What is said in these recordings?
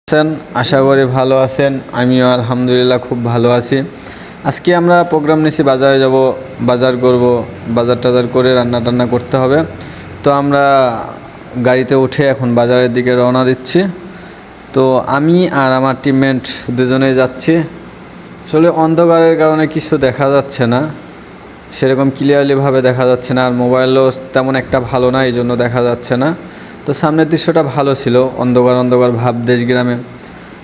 আছেন, আশা করি ভালো আছেন। আমিও আলহামদুলিল্লাহ খুব ভালো আছি। আজকে আমরা প্রোগ্রাম নিয়েছি বাজারে যাব, বাজার করব, বাজার টাজার করে রান্না টান্না করতে হবে। তো আমরা গাড়িতে উঠে এখন বাজারের দিকে রওনা দিচ্ছি। তো আমি আর আমার টিমমেট দুজনেই যাচ্ছি। আসলে অন্ধকারের কারণে কিছু দেখা যাচ্ছে না, সেরকম ক্লিয়ারলিভাবে দেখা যাচ্ছে না, আর মোবাইলও তেমন একটা ভালো না, এই জন্য দেখা যাচ্ছে না। তো সামনের দৃশ্যটা ভালো ছিল, অন্ধকার অন্ধকার ভাব দেশ গ্রামে।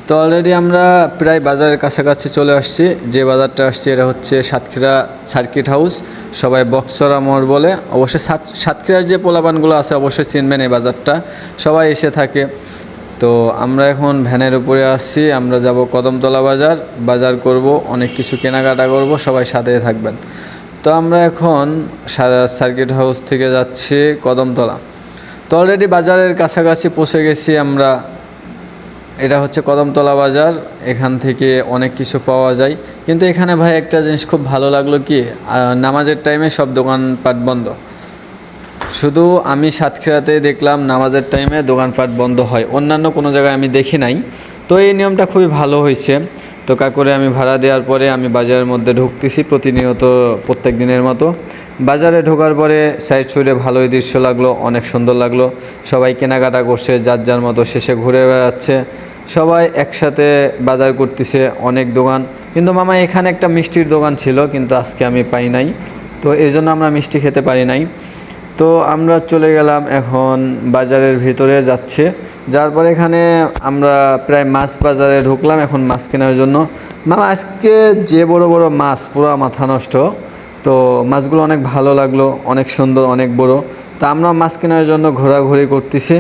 তো অলরেডি আমরা প্রায় বাজারের কাছাকাছি চলে আসছি। যে বাজারটা আসছে এটা হচ্ছে সাতক্ষীরা সার্কিট হাউস, সবাই বক্সরা মোড় বলে। অবশ্যই সাতক্ষীরার যে পোলাপানগুলো আছে অবশ্যই চিনবেন এই বাজারটা, সবাই এসে থাকে। তো আমরা এখন ভ্যানের উপরে আসছি, আমরা যাব কদমতলা বাজার, বাজার করব, অনেক কিছু কেনাকাটা করব, সবাই সাথে থাকবেন। তো আমরা এখন সার্কিট হাউস থেকে যাচ্ছি কদমতলা। তো অলরেডি বাজারের কাছাকাছি পৌঁছে গেছি আমরা। এটা হচ্ছে কদমতলা বাজার, এখান থেকে অনেক কিছু পাওয়া যায়। কিন্তু এখানে ভাই একটা জিনিস খুব ভালো লাগলো কি, নামাজের টাইমে সব দোকানপাট বন্ধ। শুধু আমি সাতক্ষীরাতে দেখলাম নামাজের টাইমে দোকানপাট বন্ধ হয়, অন্যান্য কোনো জায়গায় আমি দেখি নাই। তো এই নিয়মটা খুবই ভালো হয়েছে। তো কাকুরে আমি ভাড়া দেওয়ার পরে আমি বাজারের মধ্যে ঢুকতেছি প্রতিনিয়ত, প্রত্যেক দিনের মতো। বাজারে ঢোকার পরে সাইড সুইডে ভালোই দৃশ্য লাগলো, অনেক সুন্দর লাগলো। সবাই কেনাকাটা করছে, যার যার মতো শেষে ঘুরে বেড়াচ্ছে, সবাই একসাথে বাজার করতেছে। অনেক দোকান, কিন্তু মামা এখানে একটা মিষ্টির দোকান ছিল, কিন্তু আজকে আমি পাই নাই, তো এই জন্য আমরা মিষ্টি খেতে পারি নাই। তো আমরা চলে গেলাম এখন বাজারের ভিতরে যাচ্ছে, যার পরে এখানে আমরা প্রায় মাছ বাজারে ঢুকলাম এখন মাছ কেনার জন্য। মামা আজকে যে বড় বড় মাছ, পুরো মাথা নষ্ট। তো মাছগুলো অনেক ভালো লাগলো, অনেক সুন্দর, অনেক বড়। তো আমরা মাছ কেনার জন্য ঘোরাঘুরি করতেছি।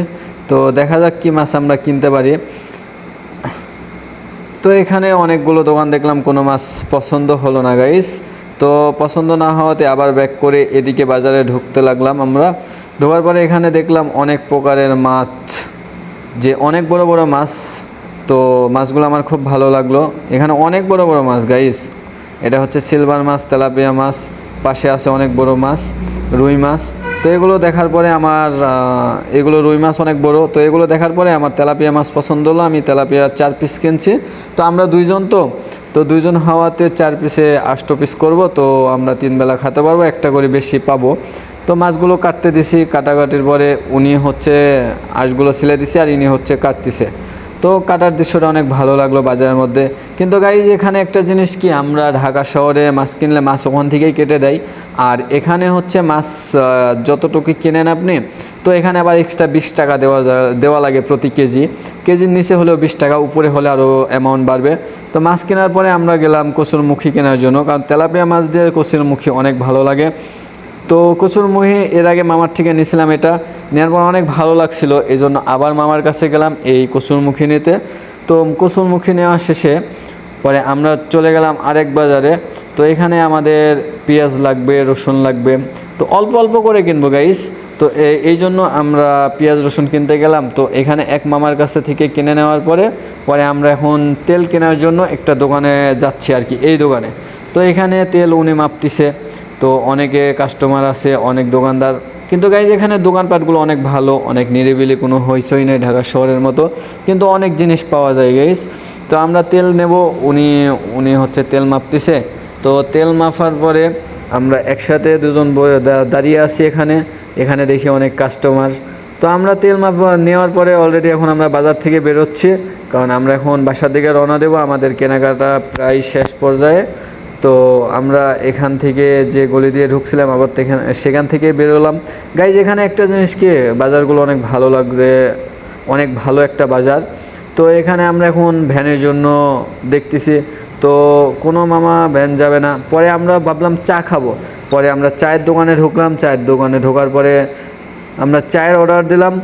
তো দেখা যাক কী মাছ আমরা কিনতে পারি। তো এখানে অনেকগুলো দোকান দেখলাম, কোনো মাছ পছন্দ হলো না গাইস। তো পছন্দ না হওয়াতে আবার ব্যাক করে এদিকে বাজারে ঢুকতে লাগলাম আমরা। ঢোকার পরে এখানে দেখলাম অনেক প্রকারের মাছ, যে অনেক বড় বড় মাছ। তো মাছগুলো আমার খুব ভালো লাগলো। এখানে অনেক বড় বড় মাছ গাইস, এটা হচ্ছে সিলভার মাছ, তেলাপিয়া মাছ, পাশে আছে অনেক বড় মাছ, রুই মাছ। তো এগুলো দেখার পরে আমার এগুলো রুই মাছ অনেক বড়, তো এগুলো দেখার পরে আমার তেলাপিয়া মাছ পছন্দ হলো। আমি তেলাপিয়া 4 পিস কিনছি। তো আমরা দুইজন, তো দুইজন হওয়াতে 4 পিসে 8 পিস করব। তো আমরা 3 বেলা খেতে পারবো, একটা করে বেশি পাবো। তো মাছগুলো কাটতে দিছি, কাটাকাটির পরে উনি হচ্ছে আঁশগুলো ছিলে দিছে আর ইনি হচ্ছে কাটতেছে। তো কাটার দৃশ্যটা অনেক ভালো লাগলো বাজারের মধ্যে। কিন্তু গাইজ এখানে একটা জিনিস কি, আমরা ঢাকা শহরে মাছ কিনলে মাছ ওখান থেকেই কেটে দেয়, আর এখানে হচ্ছে মাছ যতটুকু কেনেন আপনি, তো এখানে আবার এক্সট্রা 20 টাকা দেওয়া লাগে প্রতি কেজি। কেজির নিচে হলেও 20 টাকা, উপরে হলে আরও অ্যামাউন্ট বাড়বে। তো মাছ কেনার পরে আমরা গেলাম কচুরমুখী কেনার জন্য, কারণ তেলাপিয়া মাছ দিয়ে কচুরমুখী অনেক ভালো লাগে। তো কচুরমুখী এর আগে মামার থেকে নিয়েছিলাম, এটা নেওয়ার পর অনেক ভালো লাগছিল, এই জন্য আবার মামার কাছে গেলাম এই কচুরমুখী নিতে। তো কচুরমুখী নেওয়া শেষে পরে আমরা চলে গেলাম আরেক বাজারে। তো এখানে আমাদের পেঁয়াজ লাগবে, রসুন লাগবে, তো অল্প অল্প করে কিনবো গাইস। তো এই জন্য আমরা পেঁয়াজ রসুন কিনতে গেলাম। তো এখানে এক মামার কাছে থেকে কিনে নেওয়ার পরে পরে আমরা এখন তেল কেনার জন্য একটা দোকানে যাচ্ছি আর কি, এই দোকানে। তো এখানে তেল উনি মাপতিছে। তো অনেকে কাস্টমার আছে, অনেক দোকানদার, কিন্তু গাইজ এখানে দোকানপাটগুলো অনেক ভালো, অনেক নিরিবিলি, কোনো হইচই নেই ঢাকা শহরের মতো, কিন্তু অনেক জিনিস পাওয়া যায় গাইজ। তো আমরা তেল নেব, উনি হচ্ছে তেল মাপতিছে। তো তেল মাপার পরে আমরা একসাথে দুজন দাঁড়িয়ে আছি এখানে দেখি অনেক কাস্টমার। তো আমরা তেল মাপ নেওয়ার পরে অলরেডি এখন আমরা বাজার থেকে বেরোচ্ছি, কারণ আমরা এখন বাসার দিকে রওনা দেবো, আমাদের কেনাকাটা প্রায় শেষ পর্যায়ে। তো আমরা এখান থেকে যে গলি দিয়ে ঢুকছিলাম আবার সেখান থেকে বেরোলাম। গাইজ এখানে একটা জিনিস কি, বাজারগুলো অনেক ভালো লাগছে, অনেক ভালো একটা বাজার। তো এখানে আমরা এখন ভ্যানের জন্য দেখতেছি, তো কোনো মামা ভ্যান যাবে না। পরে আমরা ভাবলাম চা খাবো, পরে আমরা চায়ের দোকানে ঢুকলাম। চায়ের দোকানে ঢোকার পরে আমরা চায়ের অর্ডার দিলাম।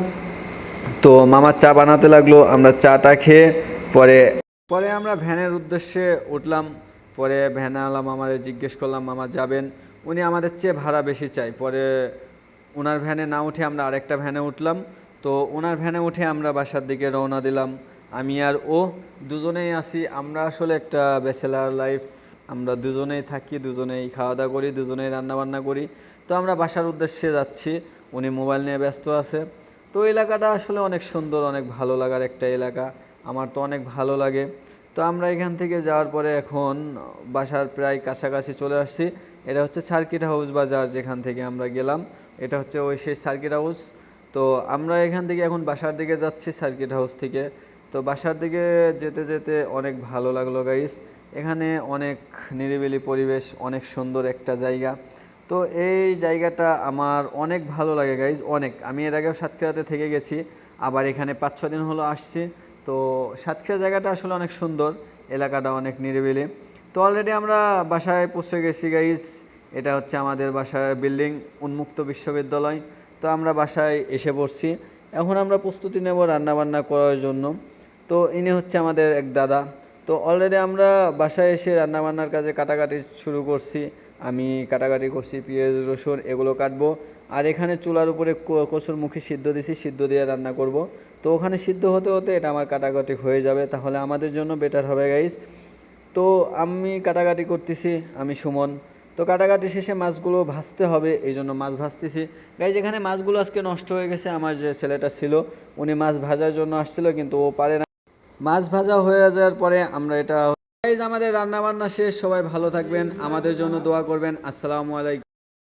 তো মামা চা বানাতে লাগলো, আমরা চাটা খেয়ে পরে পরে আমরা ভ্যানের উদ্দেশ্যে উঠলাম। পরে ভ্যানওয়ালা মামারে জিজ্ঞেস করলাম, মামা যাবেন? উনি আমাদের চেয়ে ভাড়া বেশি চাই। পরে ওনার ভ্যানে না উঠে আমরা আরেকটা ভ্যানে উঠলাম। তো ওনার ভ্যানে উঠে আমরা বাসার দিকে রওনা দিলাম। আমি আর ও দুজনেই আছি। আমরা আসলে একটা ব্যাচেলার লাইফ, আমরা দুজনেই থাকি, দুজনেই খাওয়া দাওয়া করি, দুজনেই রান্নাবান্না করি। তো আমরা বাসার উদ্দেশ্যে যাচ্ছি, উনি মোবাইল নিয়ে ব্যস্ত আছে। তো এলাকাটা আসলে অনেক সুন্দর, অনেক ভালো লাগার একটা এলাকা। আমার তো অনেক ভালো লাগে। তো আমরা এখান থেকে যাওয়ার পরে এখন বাসার প্রায় কাছাকাছি চলে আসছি। এটা হচ্ছে সার্কিট হাউস বাজার, যেখান থেকে আমরা গেলাম। এটা হচ্ছে ওই সেই সার্কিট হাউস। তো আমরা এখান থেকে এখন বাসার দিকে যাচ্ছি সার্কিট হাউস থেকে। তো বাসার দিকে যেতে যেতে অনেক ভালো লাগলো গাইস। এখানে অনেক নিরিবিলি পরিবেশ, অনেক সুন্দর একটা জায়গা। তো এই জায়গাটা আমার অনেক ভালো লাগে গাইজ, অনেক। আমি এর আগেও সাতক্ষীরাতে থেকে গেছি, আবার এখানে 5-6 দিন হলো আসছি। তো সাতক্ষীরা জায়গাটা আসলে অনেক সুন্দর, এলাকাটা অনেক নিরিবিলি। তো অলরেডি আমরা বাসায় পৌঁছে গেছি গাইজ। এটা হচ্ছে আমাদের বাসার বিল্ডিং, উন্মুক্ত বিশ্ববিদ্যালয়। তো আমরা বাসায় এসে পড়ছি। এখন আমরা প্রস্তুতি নেব রান্নাবান্না করার জন্য। তো ইনি হচ্ছে আমাদের এক দাদা। তো অলরেডি আমরা বাসায় এসে রান্নাবান্নার কাজে কাটাকাটি শুরু করছি। আমি কাটাকাটি করছি, পেঁয়াজ রসুন এগুলো কাটবো। আর এখানে চুলার উপরে কচুর মুখী সিদ্ধ দিছি, সিদ্ধ দিয়ে রান্না করব। তো ওখানে সিদ্ধ হতে হতে এটা আমার কাটাকাটি হয়ে যাবে, তাহলে আমাদের জন্য বেটার হবে গাইস। তো আমি কাটাকাটি করতেছি, আমি সুমন। তো কাটাকাটি শেষে মাছগুলো ভাজতে হবে, এই জন্য মাছ ভাজতেছি গাইজ। এখানে মাছগুলো আজকে নষ্ট হয়ে গেছে। আমার যে ছেলেটা ছিল, উনি মাছ ভাজার জন্য আসছিল, কিন্তু ও পারে না। মাছ ভাজা হয়ে যাওয়ার পরে আমরা এটা গাইজ, আমাদের রান্না বান্না শেষ। সবাই ভালো থাকবেন, আমাদের জন্য দোয়া করবেন। আসসালামু আলাইকুম।